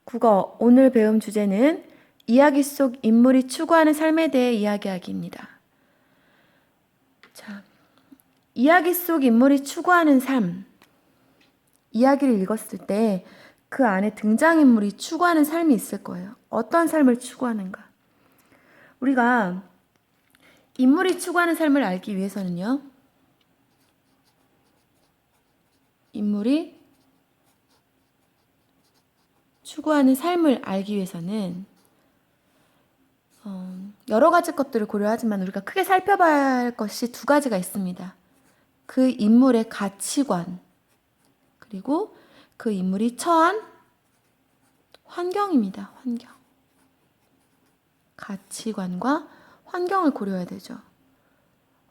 국어 오늘 배움 주제는 이야기 속 인물이 추구하는 삶에 대해 이야기하기입니다. 자, 이야기 속 인물이 추구하는 삶. 이야기를 읽었을 때 그 안에 등장인물이 추구하는 삶이 있을 거예요. 어떤 삶을 추구하는가? 우리가 인물이 추구하는 삶을 알기 위해서는요. 인물이 추구하는 삶을 알기 위해서는 여러 가지 것들을 고려하지만 우리가 크게 살펴봐야 할 것이 두 가지가 있습니다. 그 인물의 가치관, 그리고 그 인물이 처한 환경입니다. 환경. 가치관과 환경을 고려해야 되죠.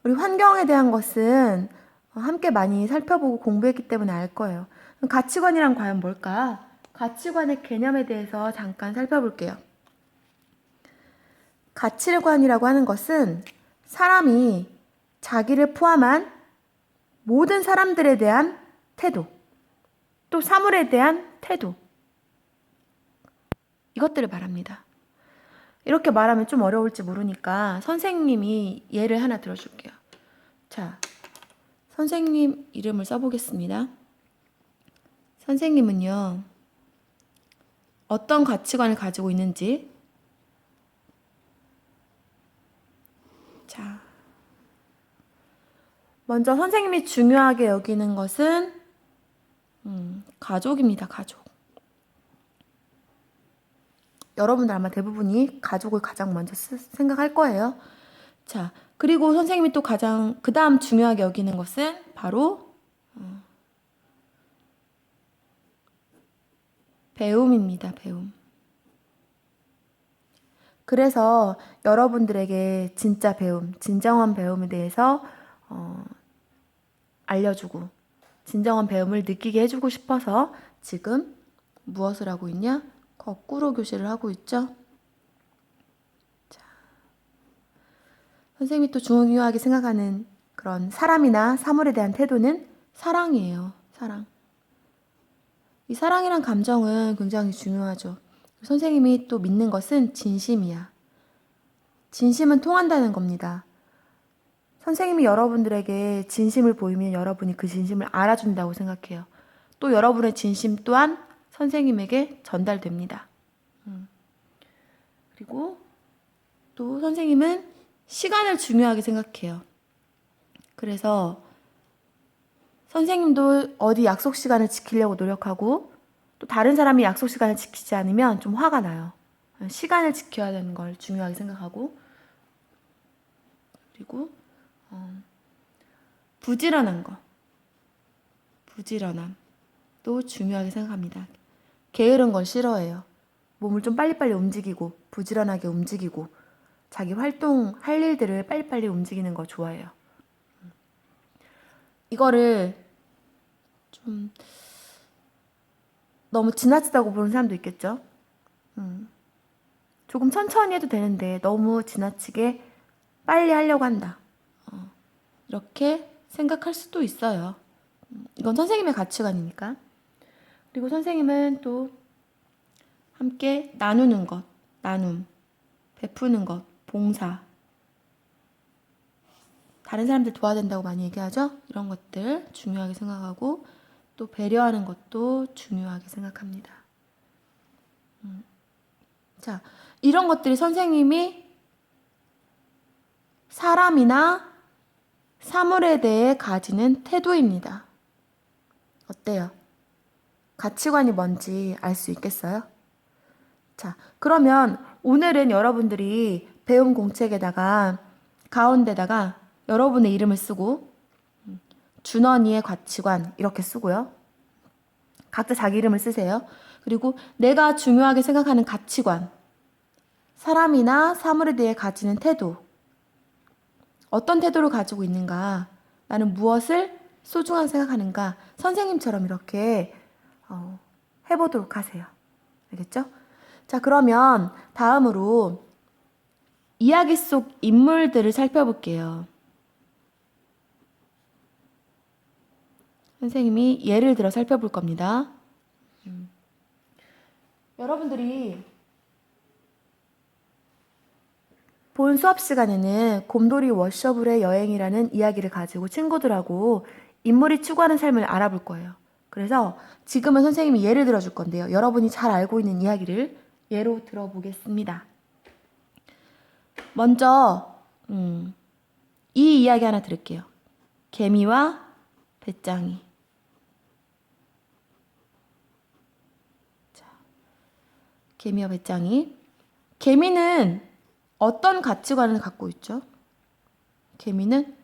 우리 환경에 대한 것은 함께 많이 살펴보고 공부했기 때문에 알 거예요. 가치관이란 과연 뭘까? 가치관의 개념에 대해서 잠깐 살펴볼게요. 가치관이라고 하는 것은 사람이 자기를 포함한 모든 사람들에 대한 태도, 또 사물에 대한 태도, 이것들을 말합니다. 이렇게 말하면 좀 어려울지 모르니까 선생님이 예를 하나 들어줄게요. 자, 선생님 이름을 써보겠습니다. 선생님은요, 어떤 가치관을 가지고 있는지, 자, 먼저 선생님이 중요하게 여기는 것은 가족입니다. 가족. 여러분들 아마 대부분이 가족을 가장 먼저 생각할 거예요. 자, 그리고 선생님이 또 가장 그 다음 중요하게 여기는 것은 바로 배움입니다. 배움. 그래서 여러분들에게 진짜 배움, 진정한 배움에 대해서 알려주고 진정한 배움을 느끼게 해주고 싶어서 지금 무엇을 하고 있냐? 거꾸로 교실을 하고 있죠. 자, 선생님이 또 중요하게 생각하는 그런 사람이나 사물에 대한 태도는 사랑이에요. 사랑. 이 사랑이란 감정은 굉장히 중요하죠. 선생님이 또 믿는 것은 진심이야. 진심은 통한다는 겁니다. 선생님이 여러분들에게 진심을 보이면 여러분이 그 진심을 알아준다고 생각해요. 또 여러분의 진심 또한 선생님에게 전달됩니다. 그리고 또 선생님은 시간을 중요하게 생각해요. 그래서 선생님도 어디 약속 시간을 지키려고 노력하고 또 다른 사람이 약속 시간을 지키지 않으면 좀 화가 나요. 시간을 지켜야 되는 걸 중요하게 생각하고 그리고 부지런한 거, 부지런함도 중요하게 생각합니다. 게으른 걸 싫어해요. 몸을 좀 빨리빨리 움직이고 부지런하게 움직이고 자기 활동할 일들을 빨리빨리 움직이는 거 좋아해요. 이거를 좀 너무 지나치다고 보는 사람도 있겠죠. 조금 천천히 해도 되는데 너무 지나치게 빨리 하려고 한다. 이렇게 생각할 수도 있어요. 이건 선생님의 가치관이니까. 그리고 선생님은 또 함께 나누는 것, 나눔, 베푸는 것, 봉사. 다른 사람들 도와야 된다고 많이 얘기하죠? 이런 것들 중요하게 생각하고 또 배려하는 것도 중요하게 생각합니다. 자, 이런 것들이 선생님이 사람이나 사물에 대해 가지는 태도입니다. 어때요? 가치관이 뭔지 알 수 있겠어요? 자, 그러면 오늘은 여러분들이 배움 공책에다가 가운데다가 여러분의 이름을 쓰고 준원이의 가치관 이렇게 쓰고요. 각자 자기 이름을 쓰세요. 그리고 내가 중요하게 생각하는 가치관, 사람이나 사물에 대해 가지는 태도, 어떤 태도를 가지고 있는가, 나는 무엇을 소중하게 생각하는가, 선생님처럼 이렇게 해보도록 하세요. 알겠죠? 자, 그러면 다음으로 이야기 속 인물들을 살펴볼게요. 선생님이 예를 들어 살펴볼 겁니다. 여러분들이 본 수업 시간에는 곰돌이 워셔블의 여행이라는 이야기를 가지고 친구들하고 인물이 추구하는 삶을 알아볼 거예요. 그래서 지금은 선생님이 예를 들어줄 건데요. 여러분이 잘 알고 있는 이야기를 예로 들어보겠습니다. 먼저 이 이야기 하나 들을게요. 개미와 배짱이. 자, 개미와 배짱이. 개미는 어떤 가치관을 갖고 있죠? 개미는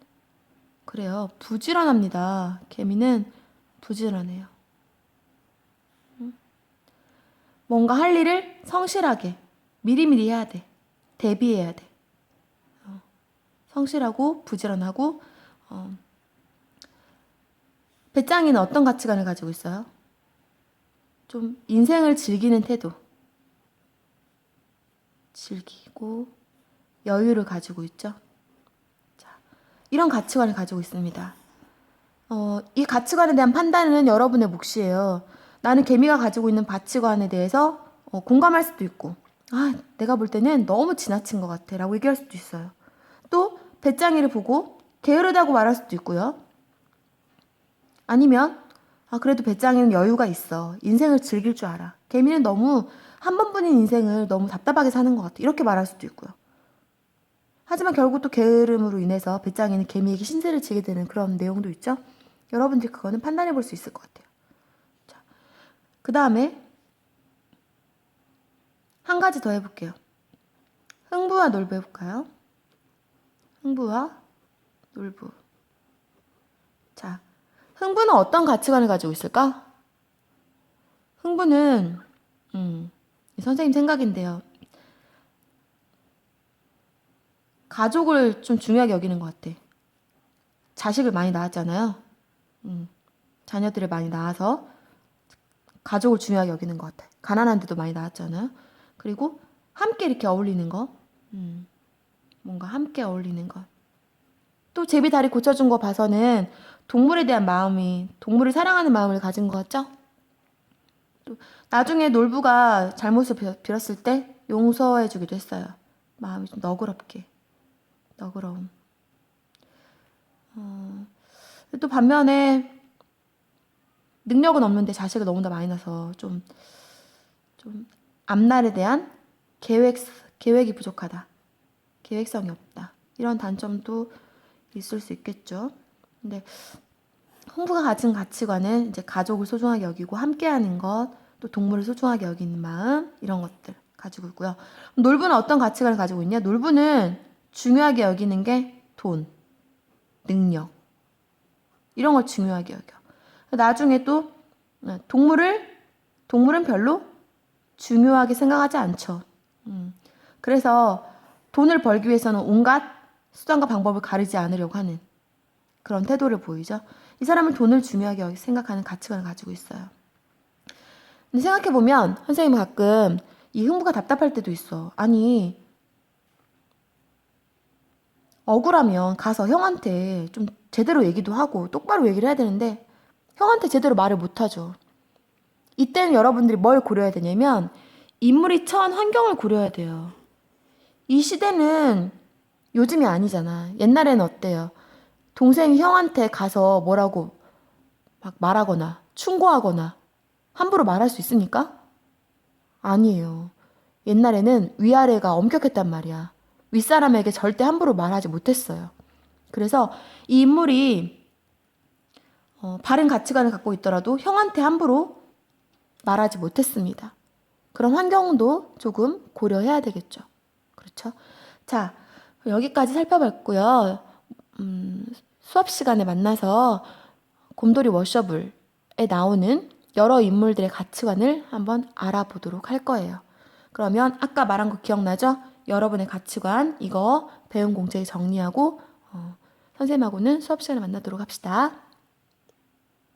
그래요. 부지런합니다. 개미는 부지런해요. 뭔가 할 일을 성실하게 미리미리 해야 돼. 대비해야 돼. 성실하고 부지런하고 배짱이는 어떤 가치관을 가지고 있어요? 좀 인생을 즐기는 태도. 즐기고 여유를 가지고 있죠. 자, 이런 가치관을 가지고 있습니다. 이 가치관에 대한 판단은 여러분의 몫이에요. 나는 개미가 가지고 있는 가치관에 대해서 공감할 수도 있고, 내가 볼 때는 너무 지나친 것 같아 라고 얘기할 수도 있어요. 또 배짱이를 보고 게으르다고 말할 수도 있고요. 아니면 그래도 배짱이는 여유가 있어. 인생을 즐길 줄 알아. 개미는 너무 한 번뿐인 인생을 너무 답답하게 사는 것 같아. 이렇게 말할 수도 있고요. 하지만 결국 또 게으름으로 인해서 배짱이는 개미에게 신세를 지게 되는 그런 내용도 있죠. 여러분들이 그거는 판단해 볼 수 있을 것 같아요. 자, 그 다음에 한 가지 더 해볼게요. 흥부와 놀부 해볼까요? 흥부와 놀부. 자, 흥부는 어떤 가치관을 가지고 있을까? 흥부는 선생님 생각인데요. 가족을 좀 중요하게 여기는 것 같아. 자식을 많이 낳았잖아요. 자녀들을 많이 낳아서 가족을 중요하게 여기는 것 같아. 가난한데도 많이 낳았잖아요. 그리고 함께 이렇게 어울리는 거. 뭔가 함께 어울리는 것. 또 제비 다리 고쳐준 거 봐서는 동물에 대한 마음이, 동물을 사랑하는 마음을 가진 것 같죠? 또 나중에 놀부가 잘못을 빌었을 때 용서해주기도 했어요. 마음이 좀 너그럽게. 너그러움. 또 반면에 능력은 없는데 자식을 너무 더 많이 낳아서 좀 앞날에 대한 계획이 부족하다. 계획성이 없다. 이런 단점도 있을 수 있겠죠. 근데 흥부가 가진 가치관은 이제 가족을 소중하게 여기고 함께하는 것, 또 동물을 소중하게 여기는 마음, 이런 것들 가지고 있고요. 놀부는 어떤 가치관을 가지고 있냐? 놀부는 중요하게 여기는 게 돈, 능력, 이런 걸 중요하게 여겨. 나중에 또 동물은 별로 중요하게 생각하지 않죠. 그래서 돈을 벌기 위해서는 온갖 수단과 방법을 가리지 않으려고 하는 그런 태도를 보이죠. 이 사람은 돈을 중요하게 생각하는 가치관을 가지고 있어요. 근데 생각해보면 선생님은 가끔 이 흥부가 답답할 때도 있어. 아니, 억울하면 가서 형한테 좀 제대로 얘기도 하고 똑바로 얘기를 해야 되는데 형한테 제대로 말을 못하죠. 이때는 여러분들이 뭘 고려해야 되냐면 인물이 처한 환경을 고려해야 돼요. 이 시대는 요즘이 아니잖아. 옛날에는 어때요? 동생이 형한테 가서 뭐라고 막 말하거나 충고하거나 함부로 말할 수 있습니까? 아니에요. 옛날에는 위아래가 엄격했단 말이야. 윗사람에게 절대 함부로 말하지 못했어요. 그래서 이 인물이 바른 가치관을 갖고 있더라도 형한테 함부로 말하지 못했습니다. 그런 환경도 조금 고려해야 되겠죠. 그렇죠? 자, 여기까지 살펴봤고요. 수업 시간에 만나서 곰돌이 워셔블에 나오는 여러 인물들의 가치관을 한번 알아보도록 할 거예요. 그러면 아까 말한 거 기억나죠? 여러분의 가치관 이거 배운 공책 정리하고 선생님하고는 수업 시간에 만나도록 합시다.